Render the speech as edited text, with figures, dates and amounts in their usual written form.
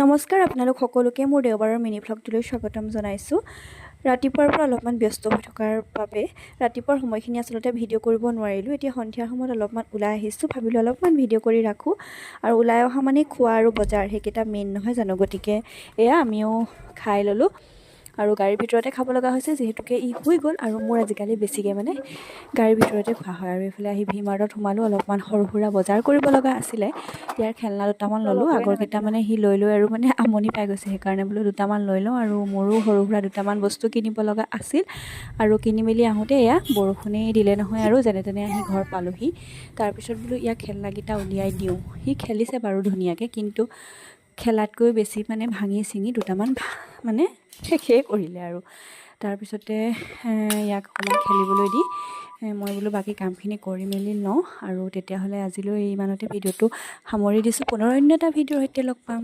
নমস্কাৰ আপোনালোক সকলোকে মোৰ দেওবাৰৰ মিনি ভ্লগটোলৈ স্বাগতম জনাইছোঁ। ৰাতিপুৱাৰ পৰা অলপমান ব্যস্ত হৈ থকাৰ বাবে ৰাতিপুৱাৰ সময়খিনি আচলতে ভিডিঅ' কৰিব নোৱাৰিলোঁ। এতিয়া সন্ধিয়াৰ সময়ত অলপমান ওলাই আহিছোঁ, ভাবিলোঁ অলপমান ভিডিঅ' কৰি ৰাখোঁ। আৰু ওলাই অহা মানে খোৱা আৰু বজাৰ সেইকেইটা মেইন নহয় জানো, গতিকে এয়া আমিও খাই ল'লোঁ আৰু গাড়ীৰ ভিতৰতে খাব লগা হৈছে যিহেতুকে ই শুই গ'ল আৰু মোৰ আজিকালি বেছিকৈ মানে গাড়ীৰ ভিতৰতে খোৱা হয়। আৰু এইফালে আহি ভি মাৰ্টত সোমালোঁ, অলপমান সৰু সুৰা বজাৰ কৰিব লগা আছিলে। ইয়াৰ খেলনা দুটামান ল'লোঁ, আগৰকেইটা মানে সি লৈ আৰু মানে আমনি পাই গৈছে, সেইকাৰণে বোলো দুটামান লৈ লওঁ। আৰু মোৰো সৰু সুৰা দুটামান বস্তু কিনিব লগা আছিল আৰু কিনি মেলি আহোঁতে এয়া বৰষুণেই দিলে নহয় আৰু যেনে তেনে আহি ঘৰ পালোঁহি। তাৰপিছত বোলো ইয়াক খেলনাকেইটা উলিয়াই দিওঁ। সি খেলিছে বাৰু ধুনীয়াকৈ, কিন্তু খেলাতকৈ বেছি মানে ভাঙি চিঙি দুটামান মানে শেষেই কৰিলে। আৰু তাৰপিছতে ইয়াক অকণমান খেলিবলৈ দি মই বোলো বাকী কামখিনি কৰি মেলি লওঁ। আৰু তেতিয়াহ'লে আজিলৈ ইমানতে ভিডিঅ'টো সামৰি দিছোঁ। পুনৰ অন্য এটা ভিডিঅ'ৰ সৈতে লগ পাম।